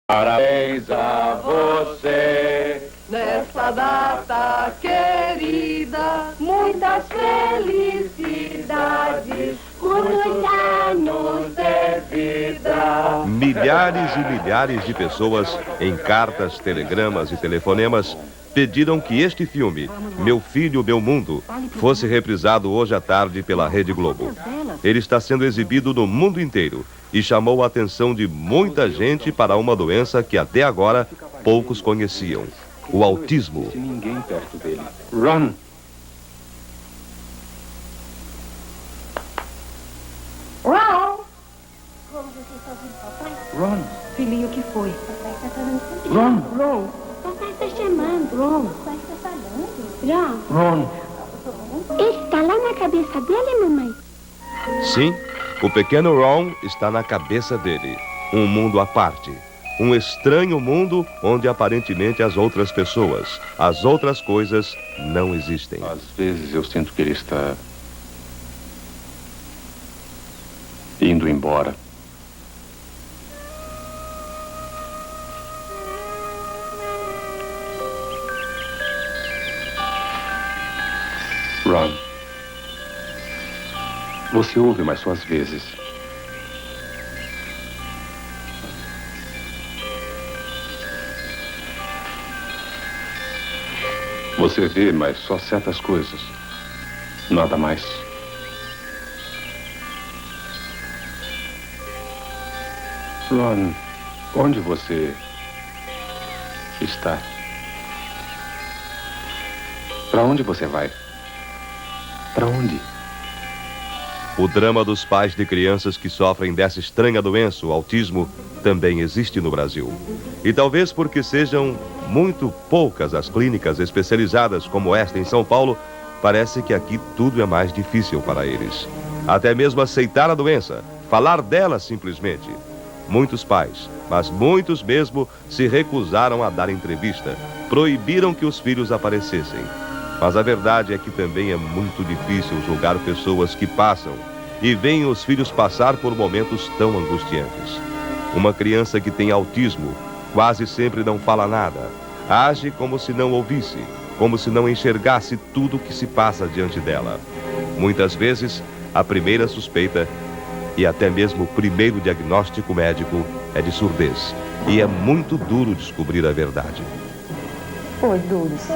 Parabéns a você nessa data querida, muitas felicidades, muitos anos de vida. Milhares e milhares de pessoas, em cartas, telegramas e telefonemas, pediram que este filme, Meu Filho, Meu Mundo, fosse reprisado hoje à tarde pela Rede Globo. Ele está sendo exibido no mundo inteiro e chamou a atenção de muita gente para uma doença que até agora poucos conheciam: o autismo. Ninguém perto dele. Ron! Ron! Ron! Filhinho, o que foi? Ron! Ron! Papai está chamando, Ron. Papai está falando. Ron, Ron! está lá na cabeça dele, mamãe? Sim, o pequeno Ron está na cabeça dele. Um mundo à parte. Um estranho mundo onde aparentemente as outras pessoas, as outras coisas, não existem. Às vezes eu sinto que ele está indo embora. Ron, você ouve, mas só às vezes. Você vê, mas só certas coisas. Nada mais. Ron, onde você está? Para onde você vai? Para onde? O drama dos pais de crianças que sofrem dessa estranha doença, o autismo, também existe no Brasil. E talvez porque sejam muito poucas as clínicas especializadas como esta em São Paulo, parece que aqui tudo é mais difícil para eles. Até mesmo aceitar a doença, falar dela simplesmente. Muitos pais, mas muitos mesmo, se recusaram a dar entrevista, proibiram que os filhos aparecessem. Mas a verdade é que também é muito difícil julgar pessoas que passam e veem os filhos passar por momentos tão angustiantes. Uma criança que tem autismo quase sempre não fala nada, age como se não ouvisse, como se não enxergasse tudo o que se passa diante dela. Muitas vezes, a primeira suspeita e até mesmo o primeiro diagnóstico médico é de surdez. E é muito duro descobrir a verdade. Foi duro, sim.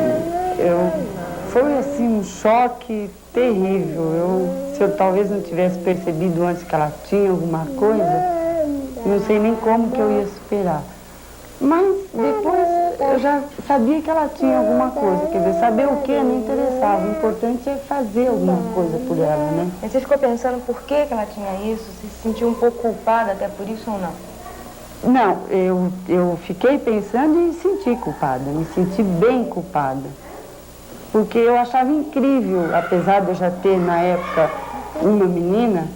Foi assim um choque terrível. Se eu talvez não tivesse percebido antes que ela tinha alguma coisa, não sei nem como que eu ia superar. Mas depois eu já sabia que ela tinha alguma coisa. Quer dizer, saber o que não interessava. O importante é fazer alguma coisa por ela, né? Mas você ficou pensando por que ela tinha isso? Você se sentiu um pouco culpada até por isso ou não? Não, eu fiquei pensando e me senti culpada. Me senti bem culpada. Porque eu achava incrível, apesar de eu já ter na época uma menina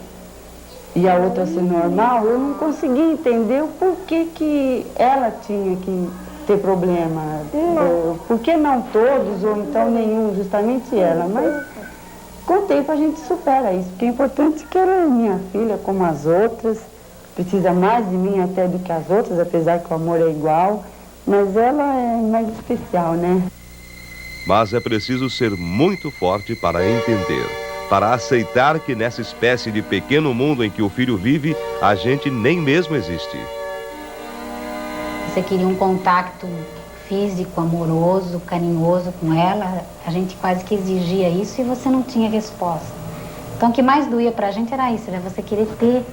e a outra ser normal, eu não conseguia entender o porquê que ela tinha que ter problema. Por que não todos, ou então nenhum, justamente ela. Mas com o tempo a gente supera isso, porque é importante que ela é minha filha, como as outras, precisa mais de mim até do que as outras, apesar que o amor é igual, mas ela é mais especial, né? Mas é preciso ser muito forte para entender, para aceitar que nessa espécie de pequeno mundo em que o filho vive, a gente nem mesmo existe. Você queria um contato físico, amoroso, carinhoso com ela, a gente quase que exigia isso e você não tinha resposta. Então o que mais doía pra gente era isso, era você querer ter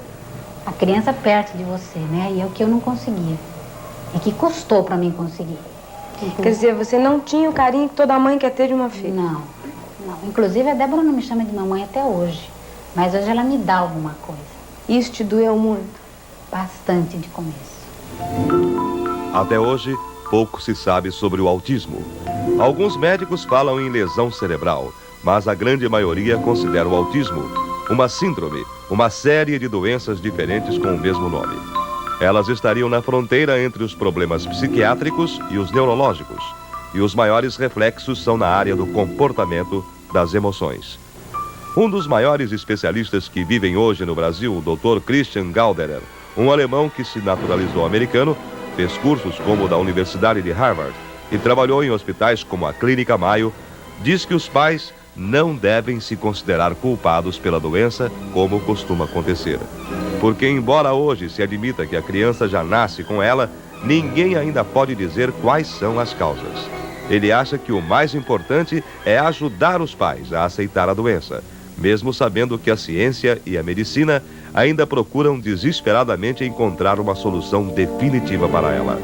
a criança perto de você, né? E é o que eu não conseguia. E que custou pra mim conseguir. Quer dizer, você não tinha o carinho que toda mãe quer ter de uma filha? Não. Inclusive a Débora não me chama de mamãe até hoje. Mas hoje ela me dá alguma coisa. Isso te doeu muito? Bastante de começo. Até hoje, pouco se sabe sobre o autismo. Alguns médicos falam em lesão cerebral, mas a grande maioria considera o autismo uma síndrome, uma série de doenças diferentes com o mesmo nome. Elas estariam na fronteira entre os problemas psiquiátricos e os neurológicos. E os maiores reflexos são na área do comportamento, das emoções. Um dos maiores especialistas que vivem hoje no Brasil, o Dr. Christian Gauderer, um alemão que se naturalizou americano, fez cursos como o da Universidade de Harvard e trabalhou em hospitais como a Clínica Mayo, diz que os pais não devem se considerar culpados pela doença, como costuma acontecer. Porque, embora hoje se admita que a criança já nasce com ela, ninguém ainda pode dizer quais são as causas. Ele acha que o mais importante é ajudar os pais a aceitar a doença, mesmo sabendo que a ciência e a medicina ainda procuram desesperadamente encontrar uma solução definitiva para ela.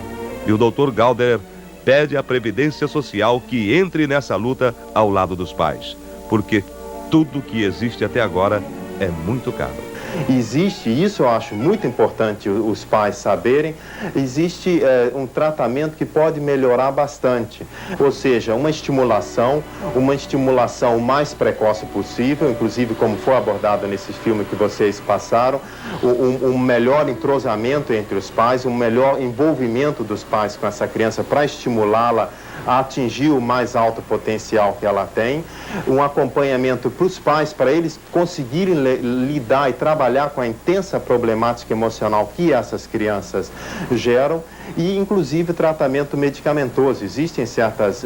E o Dr. Gauder pede à Previdência Social que entre nessa luta ao lado dos pais, porque tudo que existe até agora é muito caro. Existe, isso eu acho muito importante os pais saberem, existe um tratamento que pode melhorar bastante. Ou seja, uma estimulação o mais precoce possível, inclusive como foi abordado nesse filme que vocês passaram, um melhor entrosamento entre os pais, um melhor envolvimento dos pais com essa criança para estimulá-la a atingir o mais alto potencial que ela tem, um acompanhamento para os pais, para eles conseguirem lidar e trabalhar com a intensa problemática emocional que essas crianças geram, e inclusive tratamento medicamentoso. Existem certas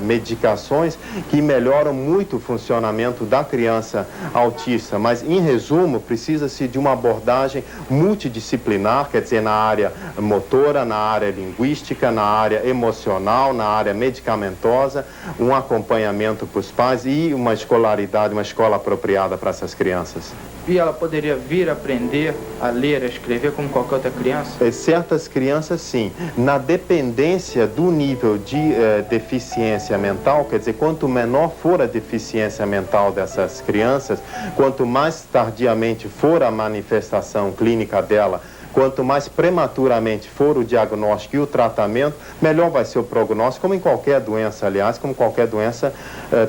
medicações que melhoram muito o funcionamento da criança autista, mas em resumo precisa-se de uma abordagem multidisciplinar, quer dizer, na área motora, na área linguística, na área emocional, na área medicamentosa, um acompanhamento para os pais e uma escolaridade, uma escola apropriada para essas crianças. E ela poderia vir aprender a ler, a escrever como qualquer outra criança? Certas crianças, sim. Na dependência do nível de deficiência mental, quer dizer, quanto menor for a deficiência mental dessas crianças, quanto mais tardiamente for a manifestação clínica dela, quanto mais prematuramente for o diagnóstico e o tratamento, melhor vai ser o prognóstico, como em qualquer doença, aliás, como qualquer doença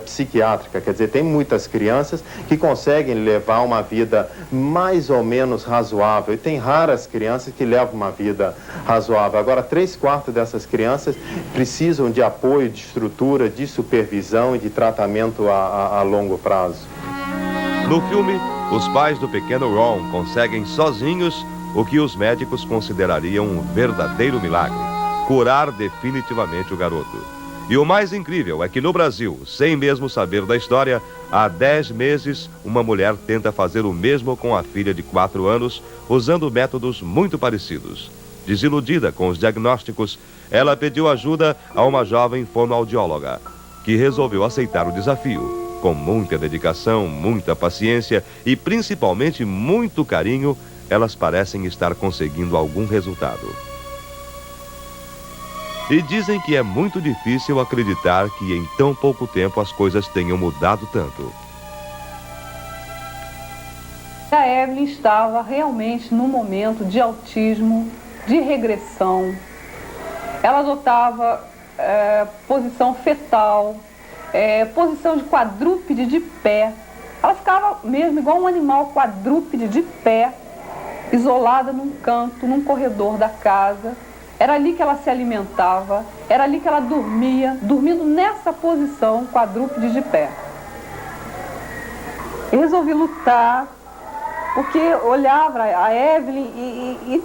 psiquiátrica. Quer dizer, tem muitas crianças que conseguem levar uma vida mais ou menos razoável, e tem raras crianças que levam uma vida razoável. Agora, 3/4 dessas crianças precisam de apoio, de estrutura, de supervisão e de tratamento a longo prazo. No filme, os pais do pequeno Ron conseguem sozinhos o que os médicos considerariam um verdadeiro milagre: curar definitivamente o garoto. E o mais incrível é que no Brasil, sem mesmo saber da história, há 10 meses uma mulher tenta fazer o mesmo com a filha de 4 anos, usando métodos muito parecidos. Desiludida com os diagnósticos, ela pediu ajuda a uma jovem fonoaudióloga, que resolveu aceitar o desafio. Com muita dedicação, muita paciência e principalmente muito carinho, elas parecem estar conseguindo algum resultado. E dizem que é muito difícil acreditar que em tão pouco tempo as coisas tenham mudado tanto. A Evelyn estava realmente num momento de autismo, de regressão. Ela adotava posição fetal, posição de quadrúpede de pé. Ela ficava mesmo igual um animal quadrúpede de pé, isolada num canto, num corredor da casa. Era ali que ela se alimentava, era ali que ela dormia, dormindo nessa posição, quadrúpede de pé. Eu resolvi lutar, porque olhava a Evelyn e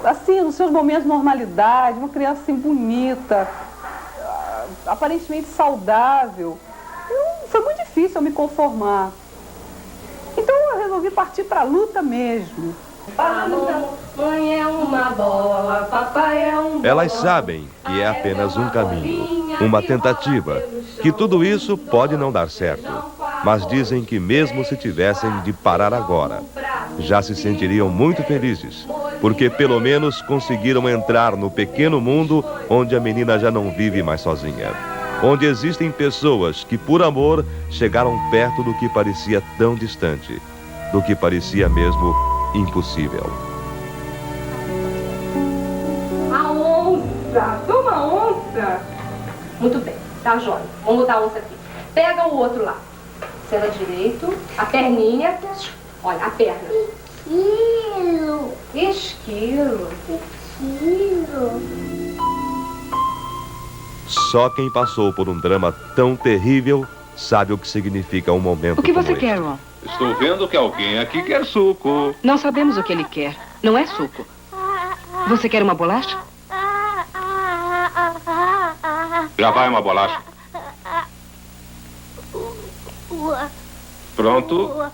assim, nos seus momentos de normalidade, uma criança assim bonita, aparentemente saudável. Foi muito difícil eu me conformar. Então eu resolvi partir para a luta mesmo. Mamãe é uma bola, papai é um bola. Elas sabem que é apenas um caminho, uma tentativa, que tudo isso pode não dar certo. Mas dizem que mesmo se tivessem de parar agora, já se sentiriam muito felizes, porque pelo menos conseguiram entrar no pequeno mundo onde a menina já não vive mais sozinha. Onde existem pessoas que, por amor, chegaram perto do que parecia tão distante, do que parecia mesmo impossível. A onça! Toma onça! Muito bem, tá jóia. Vamos botar a onça aqui. Pega o outro lá. Senta direito, a perninha. Olha, a perna. Esquilo. Esquilo. Esquilo. Só quem passou por um drama tão terrível sabe o que significa um momento O que como você este. quer, Ron? Estou vendo que alguém aqui quer suco. Não sabemos o que ele quer. Não é suco. Você quer uma bolacha? Já vai uma bolacha. Pronto.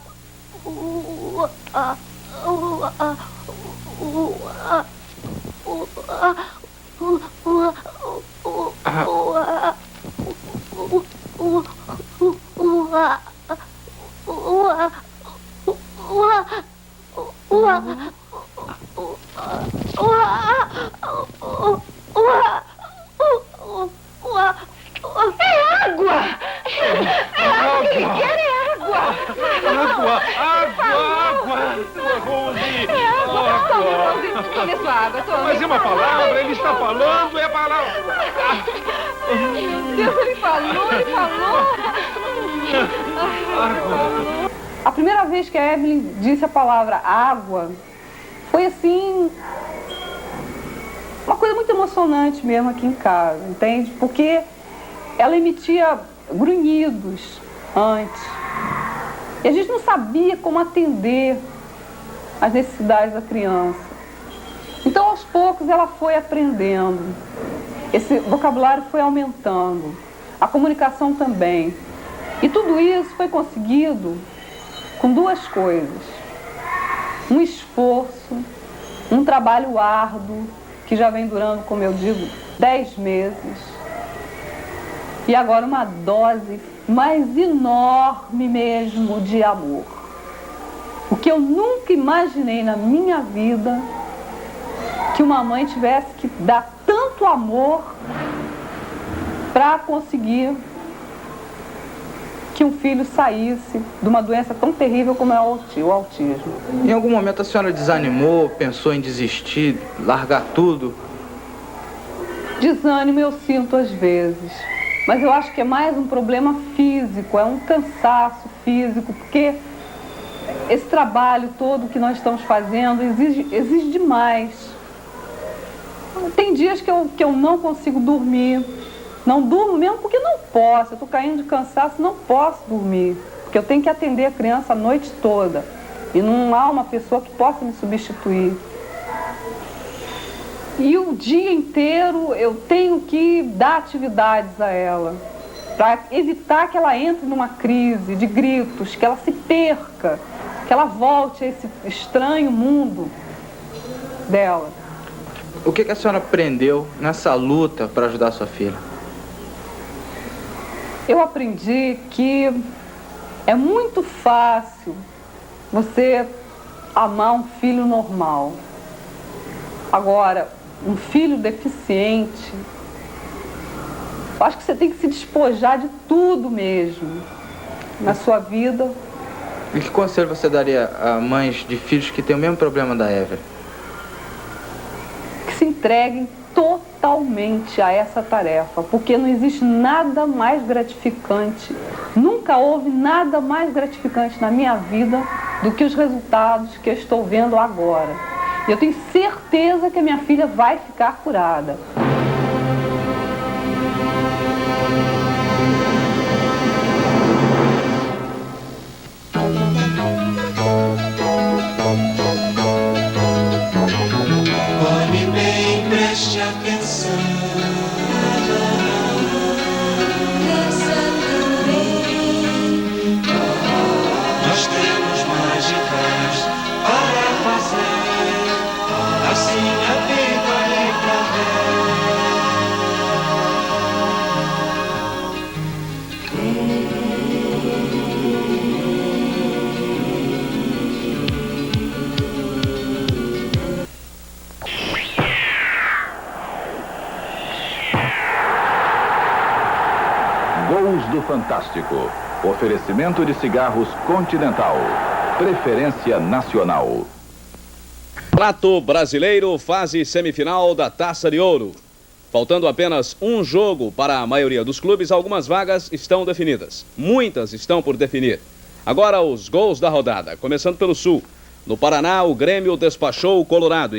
Tome sua água, tome. Mas é uma palavra, ele está falando, é a palavra. Deus, ele falou. A primeira vez que a Evelyn disse a palavra água, foi assim, uma coisa muito emocionante mesmo aqui em casa, entende? Porque ela emitia grunhidos antes. E a gente não sabia como atender às necessidades da criança. Então, aos poucos, ela foi aprendendo. Esse vocabulário foi aumentando. A comunicação também. E tudo isso foi conseguido com duas coisas. Um esforço, um trabalho árduo, que já vem durando, como eu digo, 10 meses. E agora uma dose mais enorme mesmo de amor. O que eu nunca imaginei na minha vida, que uma mãe tivesse que dar tanto amor para conseguir que um filho saísse de uma doença tão terrível como é o autismo. Em algum momento a senhora desanimou, pensou em desistir, largar tudo? Desânimo eu sinto às vezes, mas eu acho que é mais um problema físico, é um cansaço físico, porque esse trabalho todo que nós estamos fazendo exige demais. Tem dias que eu não consigo dormir, não durmo mesmo porque não posso, eu estou caindo de cansaço, não posso dormir, porque eu tenho que atender a criança a noite toda e não há uma pessoa que possa me substituir. E o dia inteiro eu tenho que dar atividades a ela, para evitar que ela entre numa crise de gritos, que ela se perca, que ela volte a esse estranho mundo dela. O que a senhora aprendeu nessa luta para ajudar a sua filha? Eu aprendi que é muito fácil você amar um filho normal. Agora, um filho deficiente, eu acho que você tem que se despojar de tudo mesmo na sua vida. E que conselho você daria a mães de filhos que têm o mesmo problema da Evelyn? Que se entreguem totalmente a essa tarefa, porque não existe nada mais gratificante, nunca houve nada mais gratificante na minha vida do que os resultados que eu estou vendo agora. E eu tenho certeza que a minha filha vai ficar curada. Olhe bem, preste atenção. Nós temos mágicas para fazer, assim a vida é pra Gols do Fantástico. Oferecimento de cigarros Continental. Preferência nacional. Prato Brasileiro, fase semifinal da Taça de Ouro. Faltando apenas um jogo para a maioria dos clubes, algumas vagas estão definidas. Muitas estão por definir. Agora os gols da rodada, começando pelo Sul. No Paraná, o Grêmio despachou o Colorado.